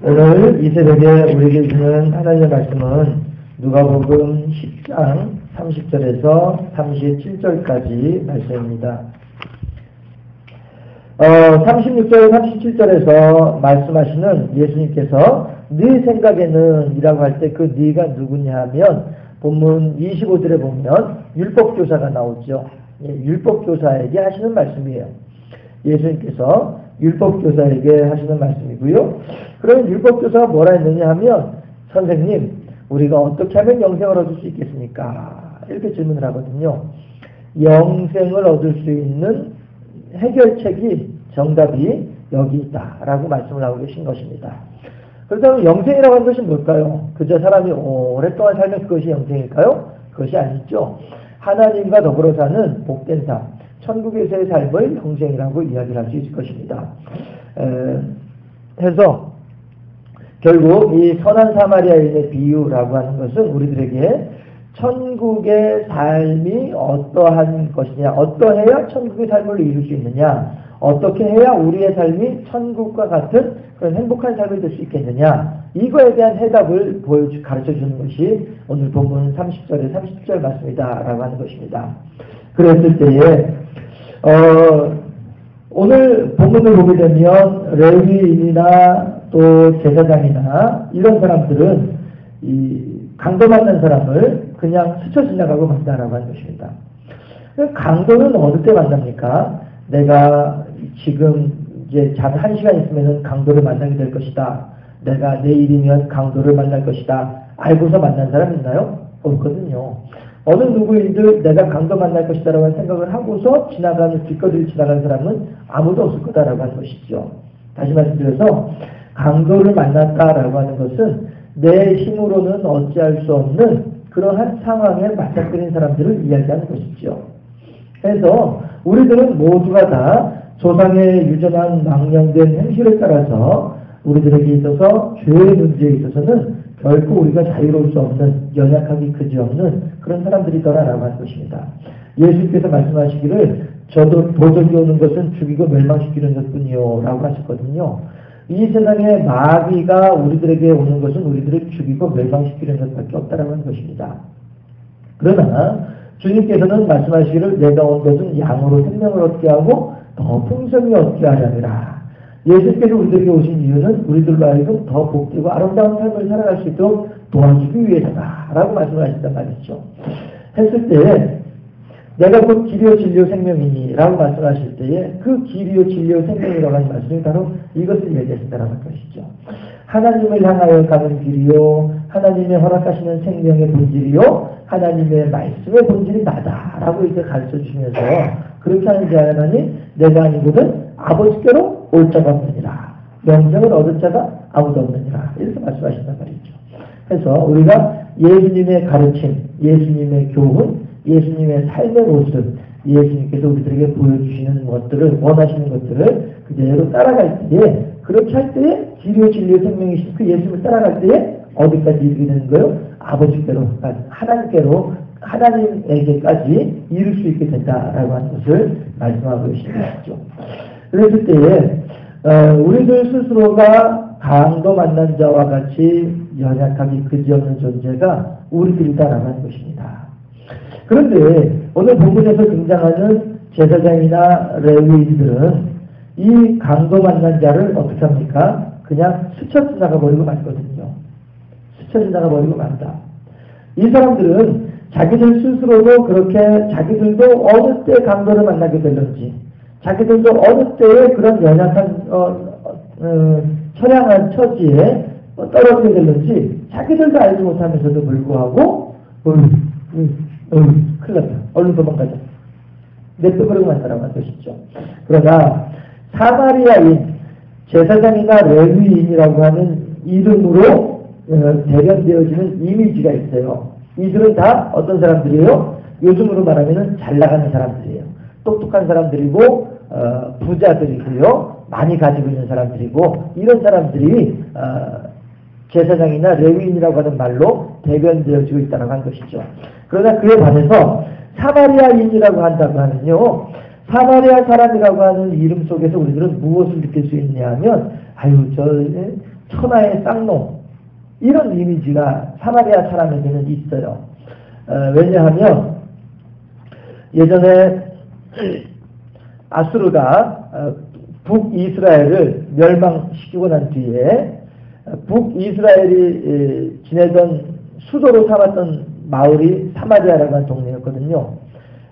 오늘 이 새벽에 우리에게 주는 하나님의 말씀은 누가복음 10장 30절에서 37절까지 말씀입니다. 36절, 37절에서 말씀하시는 예수님께서 네 생각에는 이라고 할 때 그 네가 누구냐 하면 본문 25절에 보면 율법교사가 나오죠. 율법교사에게 하시는 말씀이에요. 예수님께서 율법교사에게 하시는 말씀이고요. 그럼 율법교사가 뭐라 했느냐 하면 선생님 우리가 어떻게 하면 영생을 얻을 수 있겠습니까? 이렇게 질문을 하거든요. 영생을 얻을 수 있는 해결책이 정답이 여기 있다라고 말씀을 하고 계신 것입니다. 그렇다면 영생이라고 하는 것이 뭘까요? 그저 사람이 오랫동안 살면 그것이 영생일까요? 그것이 아니죠. 하나님과 더불어 사는 복된 삶, 천국에서의 삶을 영생이라고 이야기를 할 수 있을 것입니다. 해서 결국 이 선한 사마리아인의 비유라고 하는 것은 우리들에게 천국의 삶이 어떠한 것이냐, 어떠해야 천국의 삶을 이룰 수 있느냐, 어떻게 해야 우리의 삶이 천국과 같은 그런 행복한 삶을 될 수 있겠느냐, 이거에 대한 해답을 가르쳐 주는 것이 오늘 본문 30절에 30절 말씀이다라고 하는 것입니다. 그랬을 때에 오늘 본문을 보게 되면 레위인이나 또 제사장이나 이런 사람들은 이 강도 만난 사람을 그냥 스쳐 지나가고 만다라고 하는 것입니다. 강도는 어느 때 만납니까? 내가 지금 이제 잠 1시간 있으면 강도를 만나게 될 것이다. 내가 내일이면 강도를 만날 것이다. 알고서 만난 사람 있나요? 없거든요. 어느 누구인들 내가 강도 만날 것이다라고 생각을 하고서 지나가는 길거리를 지나가는 사람은 아무도 없을 거다라고 하는 것이죠. 다시 말씀드려서 강도를 만났다라고 하는 것은 내 힘으로는 어찌할 수 없는 그러한 상황에 맞닥뜨린 사람들을 이야기하는 것이죠. 그래서 우리들은 모두가 다 조상의 유전한 망령된 행실에 따라서 우리들에게 있어서 죄의 문제에 있어서는 결코 우리가 자유로울 수 없는, 연약하기 그지없는 그런 사람들이더라라고 하는 것입니다. 예수님께서 말씀하시기를 저도 도적이 오는 것은 죽이고 멸망시키는 것뿐이요 라고 하셨거든요. 이 세상에 마귀가 우리들에게 오는 것은 우리들을 죽이고 멸망시키는 것밖에 없다라고 하는 것입니다. 그러나 주님께서는 말씀하시기를 내가 온 것은 양으로 생명을 얻게 하고 더 풍성히 얻게 하려니라. 예수께서 우리들에게 오신 이유는 우리들로 하여금 더 복되고 아름다운 삶을 살아갈 수 있도록 도와주기 위해서다 라고 말씀을 하신단 말이죠. 했을 때에 내가 곧 길이요 진리요 생명이니 라고 말씀하실 때에 그 길이요 진리요 생명이라고 하는 말씀이 바로 이것을 얘기하신다라는 것이죠. 하나님을 향하여 가는 길이요, 하나님의 허락하시는 생명의 본질이요, 하나님의 말씀의 본질이 나다라고 이제 가르쳐 주시면서 그렇게 하는 자라니 내가 아니거든 아버지께로 올 자가 없느니라. 영생을 얻을 자가 아무도 없느니라. 이렇게 말씀하신단 말이죠. 그래서 우리가 예수님의 가르침, 예수님의 교훈, 예수님의 삶의 모습, 예수님께서 우리들에게 보여주시는 것들을, 원하시는 것들을 그대로 따라갈 때에, 그렇게 할 때에 길이요 진리요 생명이신 그 예수님을 따라갈 때에 어디까지 이르게 되는 거예요? 아버지께로, 하나님께로, 하나님에게까지 이룰 수 있게 된다라고 하는 것을 말씀하고 계시는 것이죠. 그랬을 때에 우리들 스스로가 강도 만난 자와 같이 연약하기 그지없는 존재가 우리들이다라고 하는 것입니다. 그런데 오늘 본문에서 등장하는 제사장이나 레위인들은 이 강도 만난 자를 어떻게 합니까? 그냥 스쳐 지나가 버리고 말거든요. 스쳐 지나가 버리고 만다. 이 사람들은 자기들 스스로도 그렇게 자기들도 어느 때 강도를 만나게 될런지, 자기들도 어느 때에 그런 연약한 처량한 처지에 떨어지게 될런지 자기들도 알지 못하면서도 불구하고 큰일 났다. 얼른 도망가자. 냅둬버리고 만다라고 하는 것이죠. 그러나 사마리아인, 제사장이나 레위인이라고 하는 이름으로 대변되어지는 이미지가 있어요. 이들은 다 어떤 사람들이에요? 요즘으로 말하면 잘 나가는 사람들이에요. 똑똑한 사람들이고 부자들이고요. 많이 가지고 있는 사람들이고 이런 사람들이 제사장이나 레위인이라고 하는 말로 대변되어지고 있다고 하는 것이죠. 그러나 그에 반해서 사마리아인이라고 한다고 하면요. 사마리아 사람이라고 하는 이름 속에서 우리들은 무엇을 느낄 수 있냐 하면 아유 천하의 쌍놈, 이런 이미지가 사마리아 사람에게는 있어요. 왜냐하면 예전에 아수르가 북이스라엘을 멸망시키고 난 뒤에 북이스라엘이 지내던 수도로 삼았던 마을이 사마리아라고 하는 동네였거든요.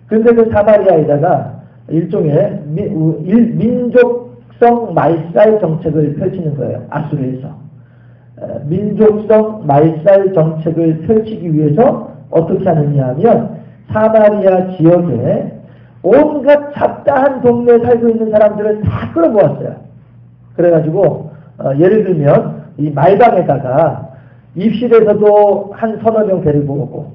그런데 그 사마리아에다가 일종의 민족성 말살 정책을 펼치는 거예요. 아수르에서. 민족성 말살 정책을 펼치기 위해서 어떻게 하느냐 하면 사마리아 지역에 온갖 잡다한 동네에 살고 있는 사람들을 다 끌어모았어요. 그래가지고 예를 들면 이 말방에다가 입실에서도 한 서너 명 데리고 오고,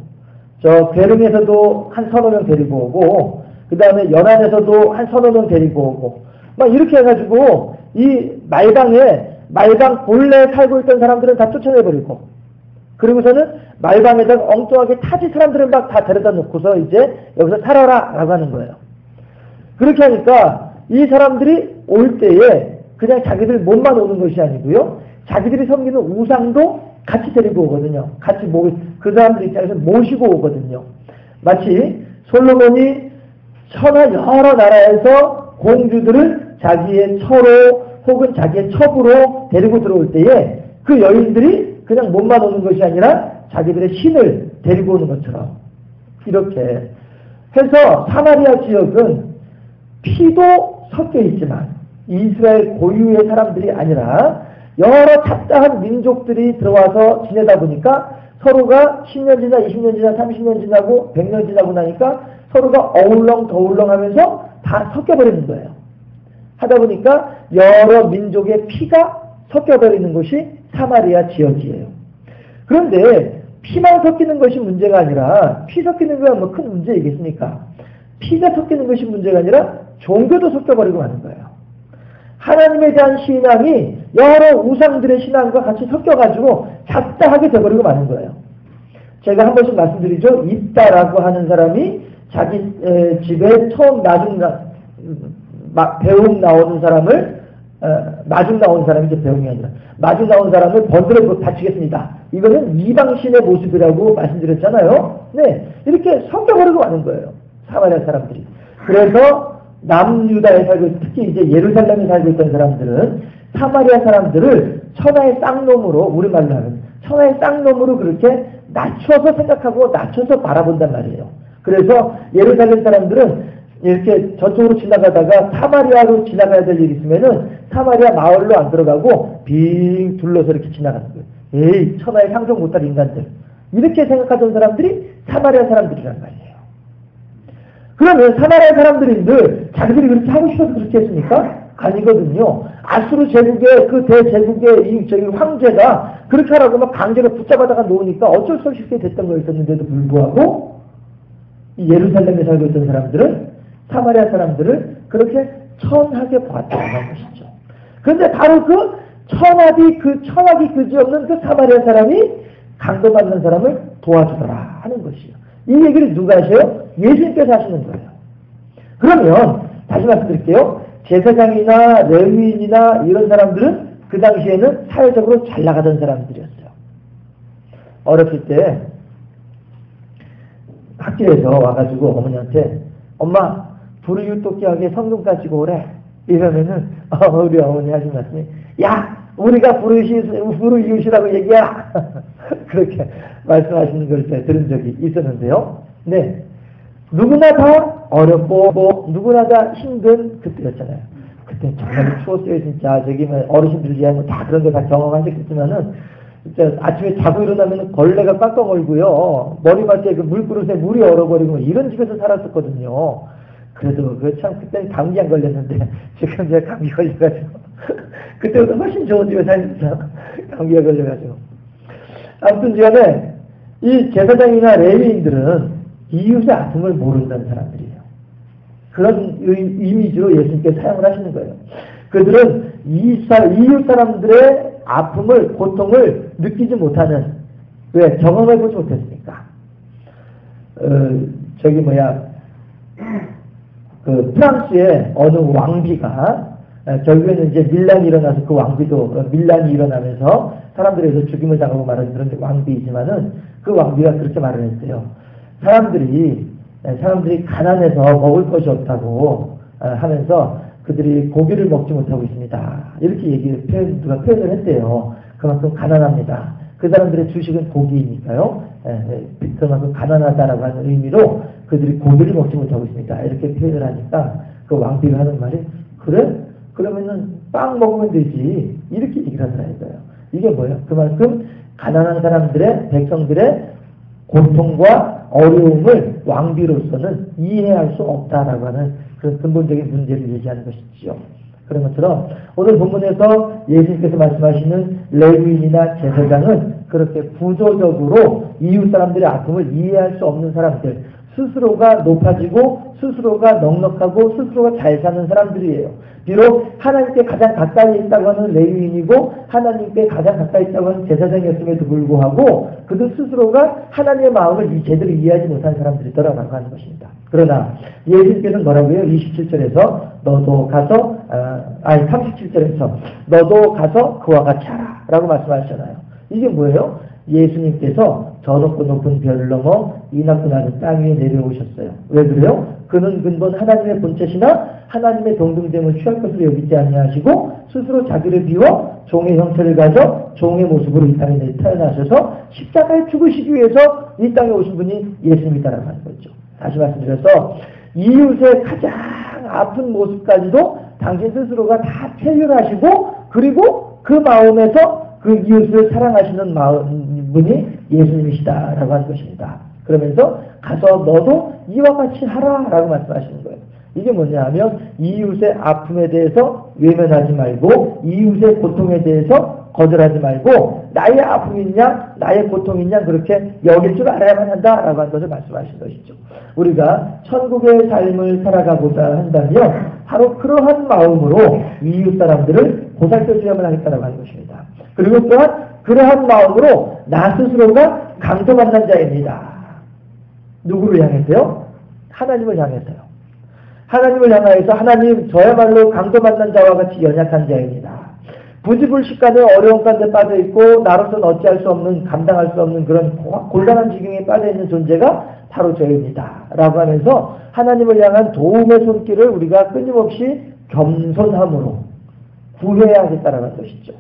저 괴릉에서도 한 서너 명 데리고 오고, 그 다음에 연안에서도 한 서너 명 데리고 오고, 막 이렇게 해가지고 이 말방 본래 살고 있던 사람들은 다 쫓아내버리고, 그리고서는 말방에다가 엉뚱하게 타지 사람들은 막 다 데려다 놓고서 이제 여기서 살아라 라고 하는 거예요. 그렇게 하니까 이 사람들이 올 때에 그냥 자기들 몸만 오는 것이 아니고요, 자기들이 섬기는 우상도 같이 데리고 오거든요. 같이 그 사람들 입장에서 모시고 오거든요. 마치 솔로몬이 천하 여러 나라에서 공주들을 자기의 처로 혹은 자기의 첩으로 데리고 들어올 때에 그 여인들이 그냥 몸만 오는 것이 아니라 자기들의 신을 데리고 오는 것처럼, 이렇게 해서 사마리아 지역은 피도 섞여 있지만 이스라엘 고유의 사람들이 아니라 여러 잡다한 민족들이 들어와서 지내다 보니까 서로가 10년 지나 20년 지나 30년 지나고 100년 지나고 나니까 서로가 어울렁 하면서 다 섞여버리는 거예요. 하다 보니까 여러 민족의 피가 섞여버리는 것이 사마리아 지역이에요. 그런데 피만 섞이는 것이 문제가 아니라, 피 섞이는 건 뭐 큰 문제이겠습니까? 피가 섞이는 것이 문제가 아니라 종교도 섞여버리고 마는 거예요. 하나님에 대한 신앙이 여러 우상들의 신앙과 같이 섞여가지고 잡다하게 돼버리고 마는 거예요. 제가 한 번씩 말씀드리죠. 입다라고 하는 사람이 자기 집에 처음 배웅 나오는 사람을, 마중 나온 사람이 이제 배웅이 아니라 마중 나온 사람을 번들어 바치겠습니다. 이거는 이방신의 모습이라고 말씀드렸잖아요. 네, 이렇게 섞여버리고 마는 거예요. 사마리아 사람들이. 그래서 남유다에 살고, 특히 이제 예루살렘에 살고 있던 사람들은 사마리아 사람들을 천하의 쌍놈으로, 우리말로 하면 천하의 쌍놈으로 그렇게 낮춰서 생각하고 낮춰서 바라본단 말이에요. 그래서 예루살렘 사람들은 이렇게 저쪽으로 지나가다가 사마리아로 지나가야 될 일이 있으면은 사마리아 마을로 안 들어가고 빙 둘러서 이렇게 지나가는 거예요. 에이, 천하에 상종 못할 인간들. 이렇게 생각하던 사람들이 사마리아 사람들이란 말이에요. 그러면 사마리아 사람들인들 자기들이 그렇게 하고 싶어서 그렇게 했습니까? 아니거든요. 아수르 제국의 그 대제국의 저기 황제가 그렇게 하라고 막 강제로 붙잡아다가 놓으니까 어쩔 수 없이 그렇게 됐던 거였었는데도 불구하고 이 예루살렘에 살고 있던 사람들은 사마리아 사람들을 그렇게 천하게 보았다는 것이죠. 그런데 바로 그 천하기 그지없는 그 사마리아 사람이 강도받는 사람을 도와주더라 하는 것이요. 이 얘기를 누가 하셔요? 예수님께서 하시는 거예요. 그러면 다시 말씀드릴게요. 제사장이나 레위인이나 이런 사람들은 그 당시에는 사회적으로 잘 나가던 사람들이었어요. 어렸을 때 학교에서 와가지고 어머니한테 엄마 불우유 똑기하게 성금 가지고 오래 이러면은 우리 어머니 하신 말씀이 야 우리가 불우이웃이라고 얘기해라 그렇게 말씀하시는 걸 제가 들은 적이 있었는데요. 네, 누구나 다 어렵고 누구나 다 힘든 그때였잖아요. 그때 정말 추웠어요. 진짜 저기 어르신들 이야기 다 그런 거 다 경험하셨겠지만은 진짜 아침에 자고 일어나면 걸레가 꽉꽉 얼고요. 머리맡에 그 물그릇에 물이 얼어버리고 이런 집에서 살았었거든요. 그래도 참 그때는 감기 안 걸렸는데 지금 제가 감기 걸려가지고 그때보다 훨씬 좋은 집에 살면서 감기가 걸려가지고 아무튼 간에 이 제사장이나 레위인들은 이웃의 아픔을 모른다는 사람들이에요. 그런 이미지로 예수님께 사용을 하시는 거예요. 그들은 이웃 사람들의 아픔을, 고통을 느끼지 못하는, 왜? 경험해보지 못했으니까. 그 프랑스의 어느 왕비가 결국에는 이제 밀란이 일어나서 그 왕비도 밀란이 일어나면서 사람들에서 죽임을 당하고 말하는 그런 왕비이지만은 그 왕비가 그렇게 말을 했어요. 사람들이 가난해서 먹을 것이 없다고 하면서 그들이 고기를 먹지 못하고 있습니다. 이렇게 누가 표현을 했대요. 그만큼 가난합니다. 그 사람들의 주식은 고기이니까요. 그만큼 가난하다라고 하는 의미로 그들이 고기를 먹지 못하고 있습니다. 이렇게 표현을 하니까 그 왕비가 하는 말이 그래? 그러면은 빵 먹으면 되지. 이렇게 얘기를 하더라고요. 이게 뭐예요? 그만큼 가난한 사람들의 백성들의 고통과 어려움을 왕비로서는 이해할 수 없다라고 하는 그런 근본적인 문제를 얘기하는 것이지요. 그런 것처럼 오늘 본문에서 예수님께서 말씀하시는 레위인이나 제사장은 그렇게 구조적으로 이웃 사람들의 아픔을 이해할 수 없는 사람들, 스스로가 높아지고 스스로가 넉넉하고 스스로가 잘 사는 사람들이에요. 비록 하나님께 가장 가까이 있다고 하는 레위인이고 하나님께 가장 가까이 있다고 하는 제사장이었음에도 불구하고 그들 스스로가 하나님의 마음을 제대로 이해하지 못한 사람들이더라라고 하는 것입니다. 그러나 예수님께서는 뭐라고요? 27절에서 너도 가서 37절에서 너도 가서 그와 같이 하라 라고 말씀하셨잖아요. 이게 뭐예요? 예수님께서 저 높고 높은 별을 넘어 이 낮고 낮은 땅 위에 내려오셨어요. 왜 그래요? 그는 근본 하나님의 본체시나 하나님의 동등됨을 취할 것으로 여기지 아니하시고 스스로 자기를 비워 종의 형체를 가져 종의 모습으로 이 땅에 태어나셔서 십자가에 죽으시기 위해서 이 땅에 오신 분이 예수님이다라고 하는 거죠. 다시 말씀드려서 이웃의 가장 아픈 모습까지도 당신 스스로가 다 체휼하시고 그리고 그 마음에서 그 이웃을 사랑하시는 분이 예수님이시다라고 하는 것입니다. 그러면서 가서 너도 이와 같이 하라라고 말씀하시는 거예요. 이게 뭐냐 하면 이웃의 아픔에 대해서 외면하지 말고 이웃의 고통에 대해서 거절하지 말고 나의 아픔이냐 나의 고통이냐 그렇게 여길 줄 알아야만 한다라고 하는 것을 말씀하신 것이죠. 우리가 천국의 삶을 살아가고자 한다면 바로 그러한 마음으로 이웃 사람들을 보살펴주야만 하겠다라고 하는 것입니다. 그리고 또한 그러한 마음으로 나 스스로가 강도받는 자입니다. 누구를 향해서요? 하나님을 향해서요. 하나님을 향하여서 하나님 저야말로 강도받는 자와 같이 연약한 자입니다. 부지불식간에 어려운 가운데 빠져있고 나로서는 어찌할 수 없는 감당할 수 없는 그런 곤란한 지경에 빠져있는 존재가 바로 저입니다. 라고 하면서 하나님을 향한 도움의 손길을 우리가 끊임없이 겸손함으로 구해야 하겠다라는 것이죠.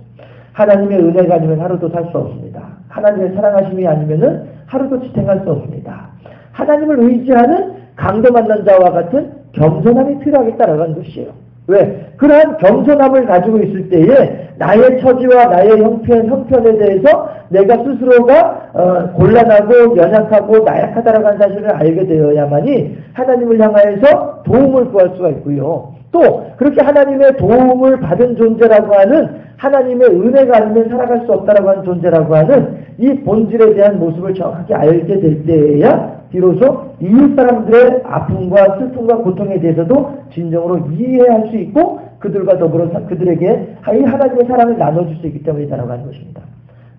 하나님의 은혜가 아니면 하루도 살 수 없습니다. 하나님의 사랑하심이 아니면 하루도 지탱할 수 없습니다. 하나님을 의지하는 강도 만난 자와 같은 겸손함이 필요하겠다라고 하는 것이에요. 왜? 그러한 겸손함을 가지고 있을 때에 나의 처지와 나의 형편에 대해서 내가 스스로가 곤란하고 연약하고 나약하다라고 하는 사실을 알게 되어야만이 하나님을 향하여서 도움을 구할 수가 있고요. 또 그렇게 하나님의 도움을 받은 존재라고 하는 하나님의 은혜가 아니면 살아갈 수 없다라고 하는 존재라고 하는 이 본질에 대한 모습을 정확하게 알게 될 때에야 비로소 이웃 사람들의 아픔과 슬픔과 고통에 대해서도 진정으로 이해할 수 있고 그들과 더불어 그들에게 하나님의 사랑을 나눠줄 수 있기 때문이다라고 하는 것입니다.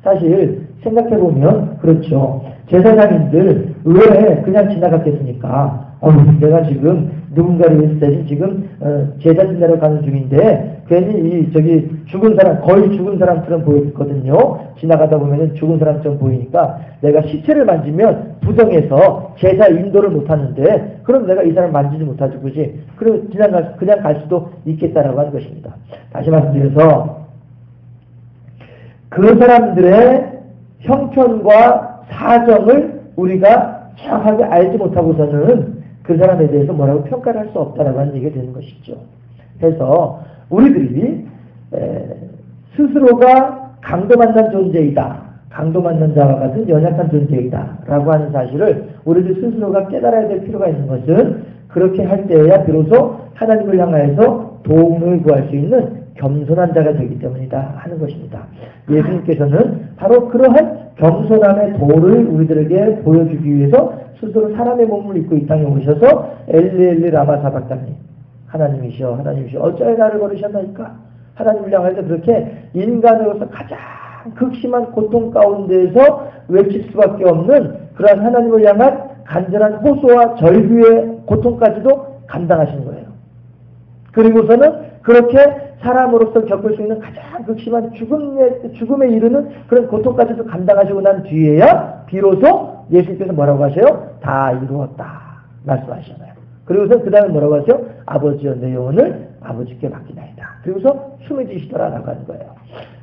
사실 생각해보면 그렇죠. 제사장님들 왜 그냥 지나갔겠습니까? 내가 지금 누군가를 위해서 대신 지금 제사 지내러 가는 중인데 괜히 거의 죽은 사람처럼 보였거든요. 지나가다 보면은 죽은 사람처럼 보이니까 내가 시체를 만지면 부정해서 제사 인도를 못하는데 그럼 내가 이 사람 만지지 못하지 그지? 그럼 그냥 갈 수도 있겠다라고 하는 것입니다. 다시 말씀드려서 그 사람들의 형편과 사정을 우리가 정확하게 알지 못하고서는 그 사람에 대해서 뭐라고 평가를 할 수 없다라고 하는 얘기가 되는 것이죠. 그래서 우리들이 스스로가 강도만난 존재이다. 강도만난 자와 같은 연약한 존재이다. 라고 하는 사실을 우리들 스스로가 깨달아야 될 필요가 있는 것은 그렇게 할 때에야 비로소 하나님을 향하여서 도움을 구할 수 있는 겸손한 자가 되기 때문이다 하는 것입니다. 예수님께서는 바로 그러한 겸손함의 도를 우리들에게 보여주기 위해서 스스로 사람의 몸을 입고 이 땅에 오셔서 엘리 라마 사박다니 하나님이시여 어찌하여 나를 버리셨나이까 하나님을 향해서 그렇게 인간으로서 가장 극심한 고통 가운데에서 외칠 수밖에 없는 그러한 하나님을 향한 간절한 호소와 절규의 고통까지도 감당하신 거예요. 그리고서는 그렇게 사람으로서 겪을 수 있는 가장 극심한 죽음에 이르는 그런 고통까지도 감당하시고 난 뒤에야 비로소 예수님께서 뭐라고 하세요? 다 이루었다 말씀하시잖아요. 그리고서 그 다음에 뭐라고 하세요? 아버지여 내 영혼을 아버지께 맡기나이다. 그리고서 숨을 지시더라라고 하는 거예요.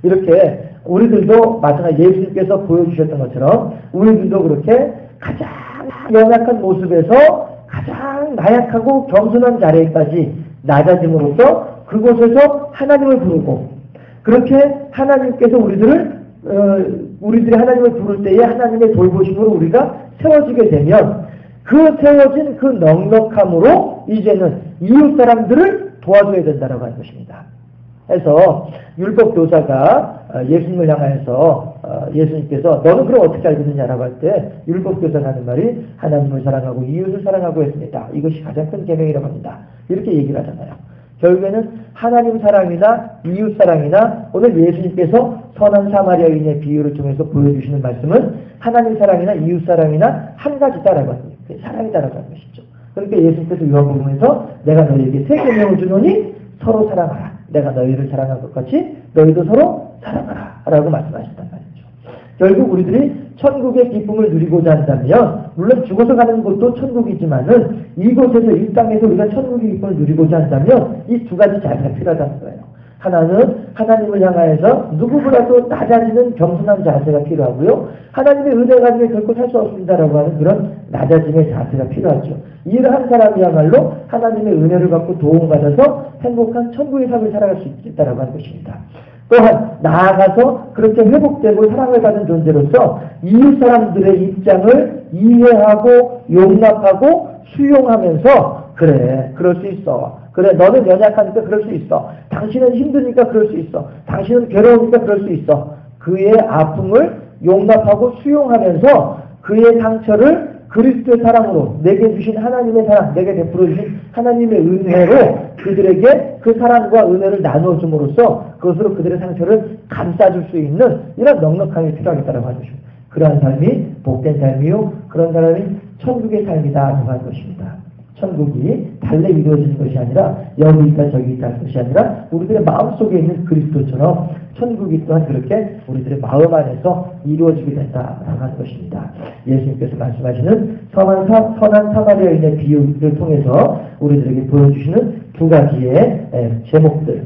이렇게 우리들도 마찬가지 예수님께서 보여주셨던 것처럼 우리들도 그렇게 가장 연약한 모습에서 가장 나약하고 겸손한 자리에까지 낮아짐으로써 그곳에서 하나님을 부르고 그렇게 하나님께서 우리들이 하나님을 부를 때에 하나님의 돌보심으로 우리가 세워지게 되면 그 세워진 그 넉넉함으로 이제는 이웃 사람들을 도와줘야 된다고 하는 것입니다. 해서 율법 교사가 예수님을 향하여서 예수님께서 너는 그럼 어떻게 알고 있느냐라고 할 때 율법 교사가 하는 말이 하나님을 사랑하고 이웃을 사랑하고 했습니다. 이것이 가장 큰 계명이라고 합니다. 이렇게 얘기를 하잖아요. 결국에는 하나님 사랑이나 이웃 사랑이나 오늘 예수님께서 선한 사마리아인의 비유를 통해서 보여주시는 말씀은 하나님 사랑이나 이웃 사랑이나 한 가지다라고 합니다. 사랑이다라고 하는 것이죠. 그러니까 예수님께서 요한복음에서 내가 너희에게 세 계명을 주노니 서로 사랑하라. 내가 너희를 사랑한 것 같이 너희도 서로 사랑하라 라고 말씀하셨단 말이죠. 결국 우리들이 천국의 기쁨을 누리고자 한다면 물론 죽어서 가는 곳도 천국이지만은 이곳에서 이 땅에서 우리가 천국의 기쁨을 누리고자 한다면 이 두 가지 자세가 필요하다는 거예요. 하나는 하나님을 향하여서 누구보다도 낮아지는 겸손한 자세가 필요하고요. 하나님의 은혜 가지고 결코 살 수 없습니다라고 하는 그런 낮아짐의 자세가 필요하죠. 이를 한 사람이야말로 하나님의 은혜를 갖고 도움받아서 행복한 천국의 삶을 살아갈 수 있다라고 하는 것입니다. 또한 나아가서 그렇게 회복되고 사랑을 받은 존재로서 이웃 사람들의 입장을 이해하고 용납하고 수용하면서 그래 그럴 수 있어. 그래 너는 연약하니까 그럴 수 있어. 당신은 힘드니까 그럴 수 있어. 당신은 괴로우니까 그럴 수 있어. 그의 아픔을 용납하고 수용하면서 그의 상처를 그리스도의 사랑으로 내게 주신 하나님의 사랑, 내게 베풀어 주신 하나님의 은혜로 그들에게 그 사랑과 은혜를 나누어 줌으로써 그것으로 그들의 상처를 감싸줄 수 있는 이런 넉넉함이 필요하겠다고 하는 것입니다. 그러한 삶이 복된 삶이요 그런 사람이 천국의 삶이다라고 하는 것입니다. 천국이 달래 이루어지는 것이 아니라 여기 있다 저기 있다 하는 것이 아니라 우리들의 마음속에 있는 그리스도처럼 천국이 또한 그렇게 우리들의 마음 안에서 이루어지게 된다라고 하는 것입니다. 예수님께서 말씀하시는 선한 사마리아인의 비유를 통해서 우리들에게 보여주시는 두 가지의 제목들,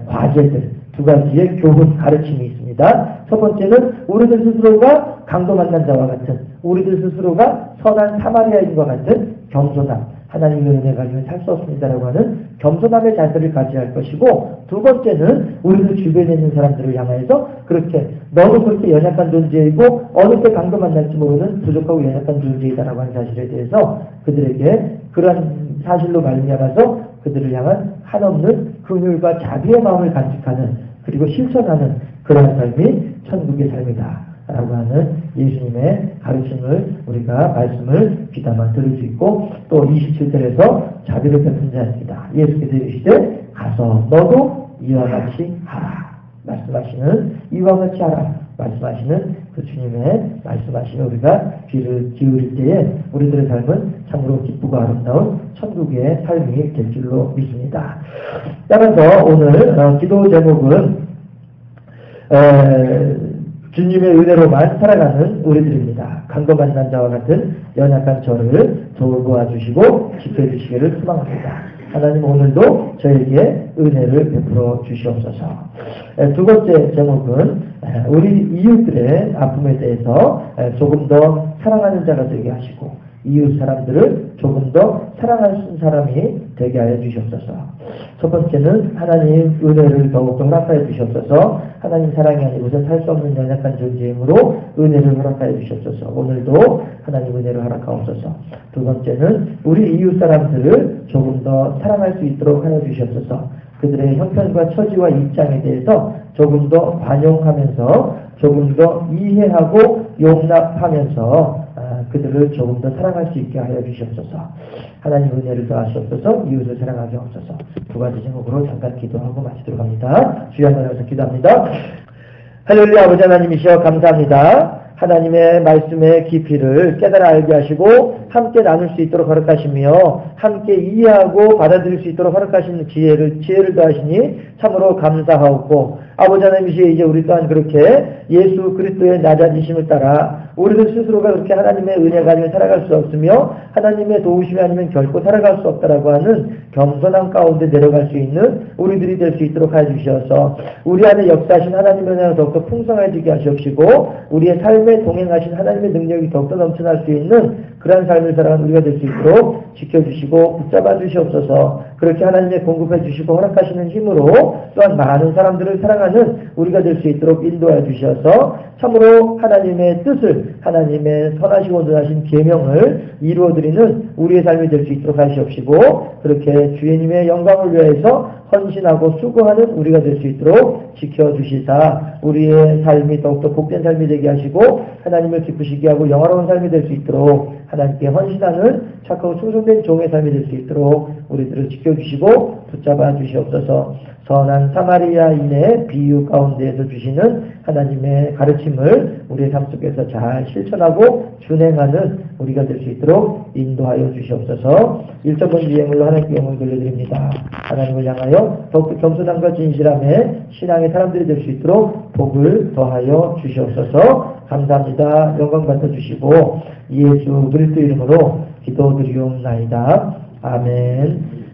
과제들, 두 가지의 교훈 가르침이 있습니다. 첫 번째는 우리들 스스로가 강도 만난 자와 같은 우리들 스스로가 선한 사마리아인과 같은 겸손함, 하나님의 은혜 가지고 살 수 없습니다라고 하는 겸손함의 자세를 가져야 할 것이고 두 번째는 우리들 주변에 있는 사람들을 향해서 그렇게 너도 그렇게 연약한 존재이고 어느 때 강도 만날지 모르는 부족하고 연약한 존재이다라고 하는 사실에 대해서 그들에게 그런 사실로 말미암아서 그들을 향한 한없는 긍휼과 자비의 마음을 간직하는 그리고 실천하는 그런 삶이 천국의 삶이다 라고 하는 예수님의 가르침을 우리가 말씀을 귀담아 들을 수 있고 또 27절에서 자비를 베푼 자입니다. 예수께서 이르시되 가서 너도 이와 같이 하라 말씀하시는 이와 같이 하라 말씀하시는 그 주님의 말씀하시는 우리가 귀를 기울일 때에 우리들의 삶은 참으로 기쁘고 아름다운 천국의 삶이 될 줄로 믿습니다. 따라서 오늘 기도 제목은 주님의 은혜로만 살아가는 우리들입니다. 강도 만난 자와 같은 연약한 저를 도와주시고 지켜주시기를 소망합니다. 하나님 오늘도 저에게 은혜를 베풀어 주시옵소서. 두 번째 제목은 우리 이웃들의 아픔에 대해서 조금 더 사랑하는 자가 되게 하시고 이웃 사람들을 조금 더 사랑하는 사람이 되게 하여 주시옵소서. 첫 번째는 하나님 은혜를 더욱더 허락하여 주시옵소서. 하나님 사랑이 아니고서 살 수 없는 연약한 존재이므로 은혜를 허락하여 주시옵소서. 오늘도 하나님 은혜를 허락하옵소서. 두 번째는 우리 이웃 사람들을 조금 더 사랑할 수 있도록 하여 주시옵소서. 그들의 형편과 처지와 입장에 대해서 조금 더 반영하면서 조금 더 이해하고 용납하면서 그들을 조금 더 사랑할 수 있게 하여 주시옵소서. 하나님 은혜를 더하시옵소서. 이웃을 사랑하게 하옵소서. 두 가지 제목으로 잠깐 기도하고 마치도록 합니다. 주여 한번 기도합니다. 할렐루야. 아버지 하나님이시여 감사합니다. 하나님의 말씀의 깊이를 깨달아 알게 하시고 함께 나눌 수 있도록 허락하시며 함께 이해하고 받아들일 수 있도록 허락하시는 지혜를 더하시니 참으로 감사하옵고 아버지 하나님이시여 이제 우리 또한 그렇게 예수 그리스도의 낮아지심을 따라 우리들 스스로가 그렇게 하나님의 은혜가 아니면 살아갈 수 없으며 하나님의 도우심이 아니면 결코 살아갈 수 없다라고 하는 겸손한 가운데 내려갈 수 있는 우리들이 될 수 있도록 하여 주셔서 우리 안에 역사하신 하나님의 은혜가 더욱더 풍성해지게 하시옵시고 우리의 삶에 동행하신 하나님의 능력이 더욱더 넘쳐날 수 있는 그러한 삶을 살아가는 우리가 될 수 있도록 지켜주시고 붙잡아 주시옵소서. 그렇게 하나님의 공급해 주시고 허락하시는 힘으로 또한 많은 사람들을 사랑하는 우리가 될 수 있도록 인도하여 주셔서 참으로 하나님의 뜻을 하나님의 선하시고 온전하신 계명을 이루어드리는 우리의 삶이 될 수 있도록 하시옵시고 그렇게 주님의 영광을 위해서 헌신하고 수고하는 우리가 될 수 있도록 지켜주시사 우리의 삶이 더욱더 복된 삶이 되게 하시고 하나님을 기쁘시게 하고 영화로운 삶이 될 수 있도록 하나님께 헌신하는 착하고 충성된 종의 삶이 될 수 있도록 우리들을 지켜주시고 붙잡아 주시옵소서. 선한 사마리아인의 비유 가운데에서 주시는 하나님의 가르침을 우리의 삶 속에서 잘 실천하고 준행하는 우리가 될 수 있도록 인도하여 주시옵소서. 1.5 예물로 하나님께 영광을 돌려드립니다. 하나님을 향하여 더욱더 겸손함과 진실함에 신앙의 사람들이 될 수 있도록 복을 더하여 주시옵소서. 감사합니다. 영광 받아주시고 예수 그리스도 이름으로 기도드리옵나이다. 아멘.